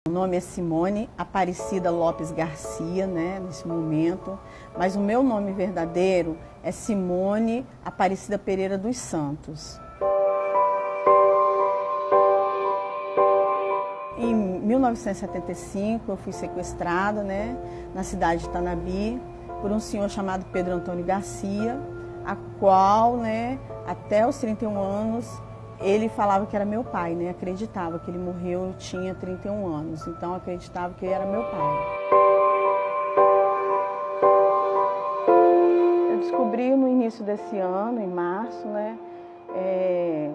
O nome é Simone Aparecida Lopes Garcia, né, nesse momento, mas o meu nome verdadeiro é Simone Aparecida Pereira dos Santos. Em 1975 eu fui sequestrada, né, na cidade de Tanabi, por um senhor chamado Pedro Antônio Garcia, a qual, né, até os 31 anos, ele falava que era meu pai, né? Acreditava que ele morreu, eu tinha 31 anos, então acreditava que ele era meu pai. Eu descobri no início desse ano, em março, né?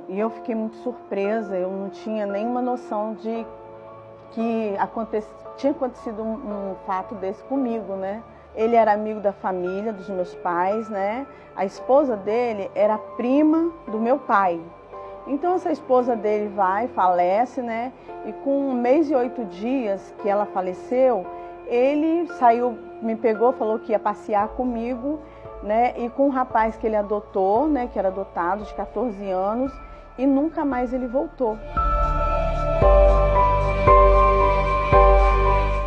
E eu fiquei muito surpresa, eu não tinha nenhuma noção de que tinha acontecido um fato desse comigo, né? Ele era amigo da família, dos meus pais, né? A esposa dele era prima do meu pai. Então essa esposa dele falece, né? E com 1 mês e 8 dias que ela faleceu, ele saiu, me pegou, falou que ia passear comigo, né? E com um rapaz que ele adotou, né? Que era adotado, de 14 anos, e nunca mais ele voltou.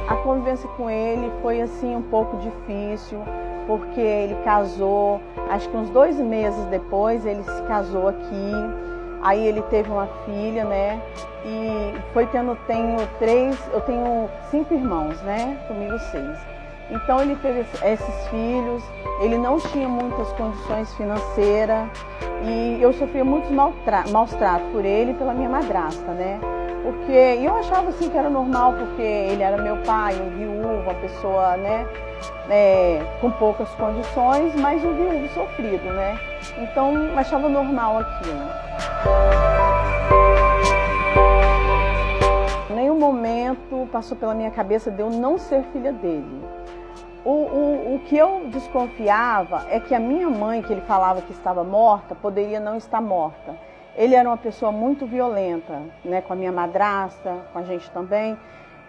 A convivência com ele foi assim um pouco difícil, porque ele casou, acho que uns 2 meses depois ele se casou aqui. Aí ele teve uma filha, né? E eu tenho 5 irmãos, né? Comigo 6. Então ele teve esses filhos, ele não tinha muitas condições financeiras e eu sofria muitos maus tratos por ele e pela minminha madrasta, né? Porque eu achava assim que era normal, porque ele era meu pai, um viúvo, uma pessoa, né? Com poucas condições, mas um viúvo sofrido, né? Então eu achava normal aquilo. Em nenhum momento passou pela minha cabeça de eu não ser filha dele. O que eu desconfiava é que a minha mãe, que ele falava que estava morta, poderia não estar morta. Ele era uma pessoa muito violenta, né, com a minha madrasta, com a gente também.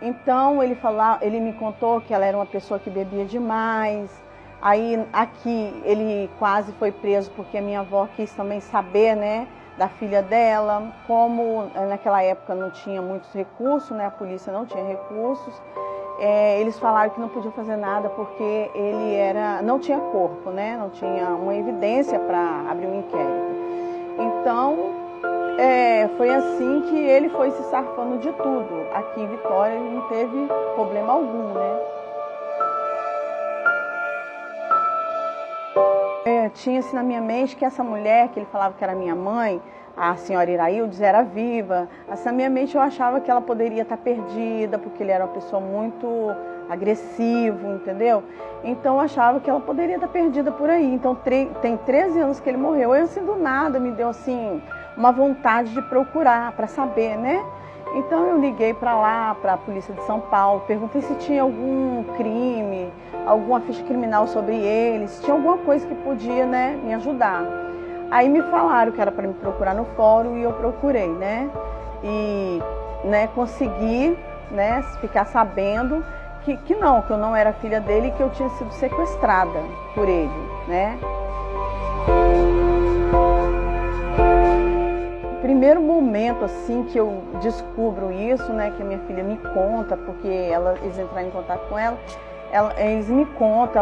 Então ele me contou que ela era uma pessoa que bebia demais. Aí aqui ele quase foi preso porque a minha avó quis também saber, né, da filha dela. Como naquela época não tinha muitos recursos, né, a polícia não tinha recursos, eles falaram que não podiam fazer nada porque ele não tinha corpo, né, não tinha uma evidência para abrir um inquérito. Então foi assim que ele foi se safando de tudo. Aqui em Vitória ele não teve problema algum, né. Tinha-se na minha mente que essa mulher, que ele falava que era minha mãe, a senhora Iraildes, era viva. Assim, na minha mente eu achava que ela poderia estar perdida, porque ele era uma pessoa muito agressiva, entendeu? Então eu achava que ela poderia estar perdida por aí. Então tem 13 anos que ele morreu. Eu assim do nada me deu assim uma vontade de procurar, para saber, né? Então eu liguei para lá, para a polícia de São Paulo, perguntei se tinha algum crime, alguma ficha criminal sobre ele, se tinha alguma coisa que podia, né, me ajudar. Aí me falaram que era para me procurar no fórum e eu procurei, né? E, né, consegui, né, ficar sabendo que eu não era filha dele e que eu tinha sido sequestrada por ele, né? Primeiro momento assim que eu descubro isso, né, que a minha filha me conta, porque eles entraram em contato com ela, ela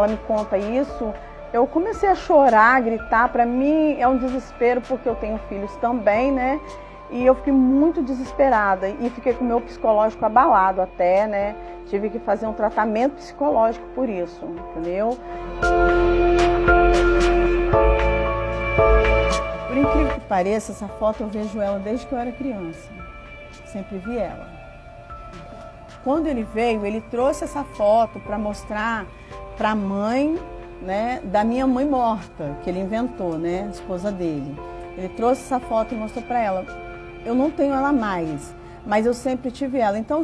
me conta isso, eu comecei a chorar, a gritar. Para mim é um desespero, porque eu tenho filhos também, né, e eu fiquei muito desesperada e fiquei com o meu psicológico abalado até, né, tive que fazer um tratamento psicológico por isso, entendeu? Por incrível que pareça, essa foto eu vejo ela desde que eu era criança. Sempre vi ela. Quando ele veio, ele trouxe essa foto para mostrar para a mãe, né, da minha mãe morta, que ele inventou, né, a esposa dele. Ele trouxe essa foto e mostrou para ela. Eu não tenho ela mais, mas eu sempre tive ela. Então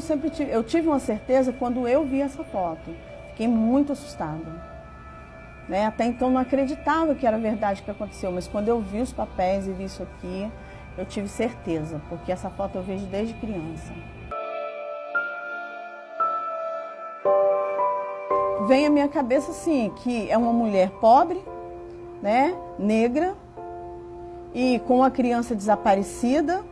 eu tive uma certeza quando eu vi essa foto. Fiquei muito assustada. Né? Até então não acreditava que era verdade o que aconteceu, mas quando eu vi os papéis e vi isso aqui, eu tive certeza, porque essa foto eu vejo desde criança. Vem à minha cabeça assim, que é uma mulher pobre, né, negra, e com uma criança desaparecida,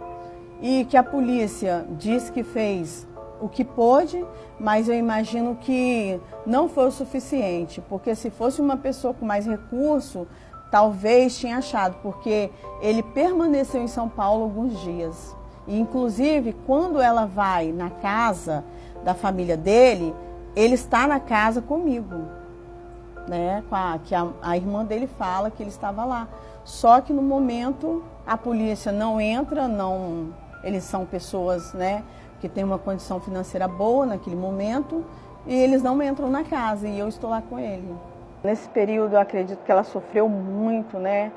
e que a polícia diz que fez o que pôde, mas eu imagino que não foi o suficiente, porque se fosse uma pessoa com mais recurso, talvez tinha achado, porque ele permaneceu em São Paulo alguns dias. E, inclusive, quando ela vai na casa da família dele, ele está na casa comigo, né? Que a irmã dele fala que ele estava lá. Só que no momento a polícia não entra, eles são pessoas, né, que têm uma condição financeira boa naquele momento, e eles não entram na casa, e eu estou lá com ele. Nesse período eu acredito que ela sofreu muito, né?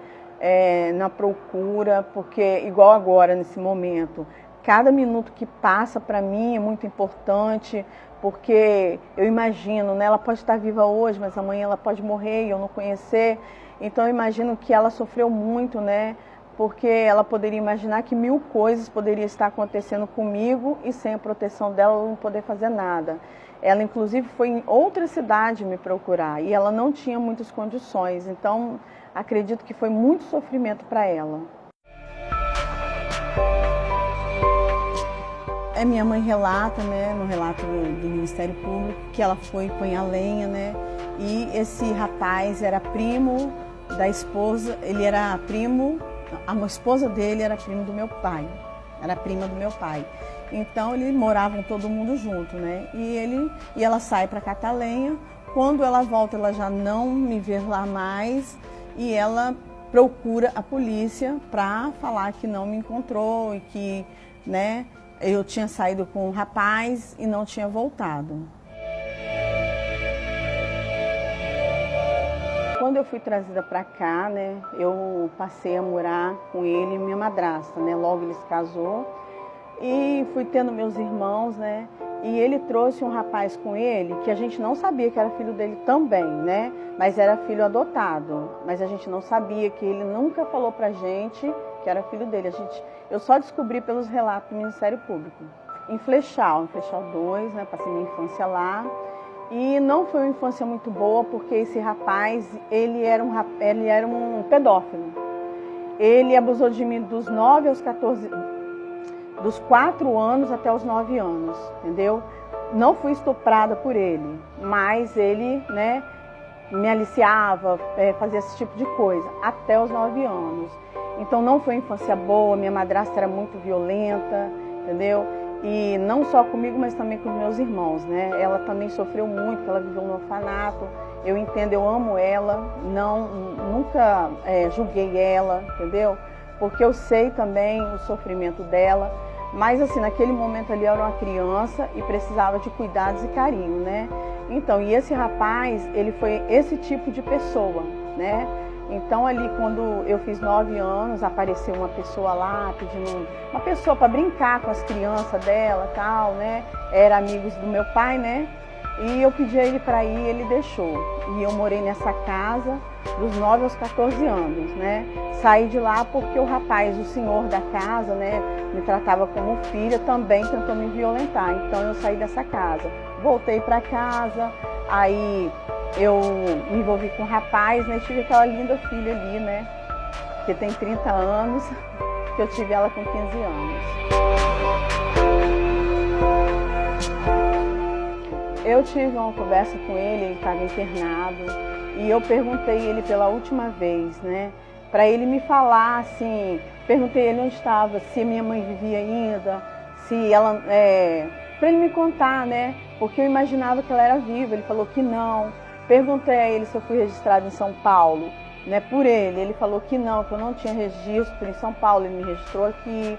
Na procura, porque igual agora, nesse momento, cada minuto que passa para mim é muito importante, porque eu imagino, né, ela pode estar viva hoje, mas amanhã ela pode morrer e eu não conhecer. Então eu imagino que ela sofreu muito, né, porque ela poderia imaginar que 1000 coisas poderiam estar acontecendo comigo e sem a proteção dela ela não poder fazer nada. Ela, inclusive, foi em outra cidade me procurar e ela não tinha muitas condições, então acredito que foi muito sofrimento para ela. Minha mãe relata, né, no relato do Ministério Público, que ela foi põe a lenha, né, e esse rapaz era primo da esposa, ele era primo, a esposa dele era primo do meu pai, era prima do meu pai. Então eles moravam todo mundo junto, né, e ela sai para catar lenha. Quando ela volta, ela já não me vê lá mais e ela procura a polícia para falar que não me encontrou e que, né, eu tinha saído com um rapaz e não tinha voltado. Quando eu fui trazida para cá, né, eu passei a morar com ele e minha madrasta, né, logo ele se casou e fui tendo meus irmãos, né, e ele trouxe um rapaz com ele que a gente não sabia que era filho dele também, né, mas era filho adotado, mas a gente não sabia, que ele nunca falou pra gente que era filho dele. Eu só descobri pelos relatos do Ministério Público. Em Flechal 2, né, passei minha infância lá. E não foi uma infância muito boa, porque esse rapaz, ele era um pedófilo. Ele abusou de mim dos 9 aos 14, dos 4 anos até os 9 anos, entendeu? Não fui estuprada por ele, mas ele, né, me aliciava, fazia esse tipo de coisa, até os 9 anos. Então não foi uma infância boa, minha madrasta era muito violenta, entendeu? E não só comigo, mas também com os meus irmãos, né? Ela também sofreu muito, porque ela viveu no orfanato. Eu entendo, eu amo ela, nunca julguei ela, entendeu? Porque eu sei também o sofrimento dela. Mas assim, naquele momento ali eu era uma criança e precisava de cuidados e carinho, né? Então, e esse rapaz, ele foi esse tipo de pessoa, né? Então ali quando eu fiz 9 anos, apareceu uma pessoa lá pedindo uma pessoa para brincar com as crianças dela, tal, né? Era amigos do meu pai, né? E eu pedi a ele para ir, ele deixou. E eu morei nessa casa dos 9 aos 14 anos, né? Saí de lá porque o rapaz, o senhor da casa, né, me tratava como filha, também tentou me violentar. Então eu saí dessa casa. Voltei para casa, aí eu me envolvi com um rapaz, né? Tive aquela linda filha ali, né? Que tem 30 anos, que eu tive ela com 15 anos. Eu tive uma conversa com ele estava internado, e eu perguntei ele pela última vez, né? Para ele me falar, assim, perguntei ele onde estava, se minha mãe vivia ainda, se ela... para ele me contar, né? Porque eu imaginava que ela era viva, ele falou que não. Perguntei a ele se eu fui registrada em São Paulo, né, por ele. Ele falou que eu não tinha registro em São Paulo, ele me registrou aqui.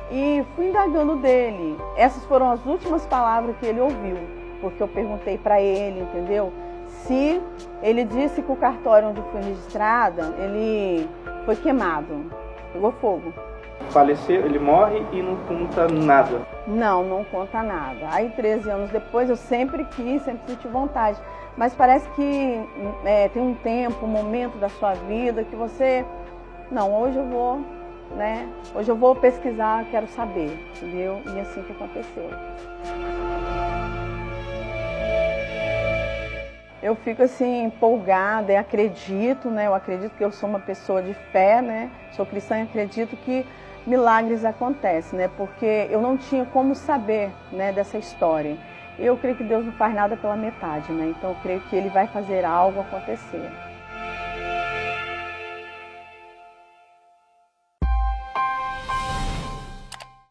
E fui indagando dele. Essas foram as últimas palavras que ele ouviu, porque eu perguntei para ele, entendeu? Se ele disse que o cartório onde eu fui registrada, ele foi queimado, pegou fogo. Faleceu, ele morre e não conta nada? Não conta nada. Aí 13 anos depois eu sempre senti vontade. Mas parece que tem um tempo, um momento da sua vida que você... Não, hoje eu vou, né? Hoje eu vou pesquisar, quero saber, entendeu? E assim que aconteceu. Eu fico assim empolgada e acredito, né? Eu acredito que eu sou uma pessoa de fé, né? Sou cristã e acredito que milagres acontecem, né? Porque eu não tinha como saber, né, dessa história. Eu creio que Deus não faz nada pela metade, né? Então eu creio que Ele vai fazer algo acontecer.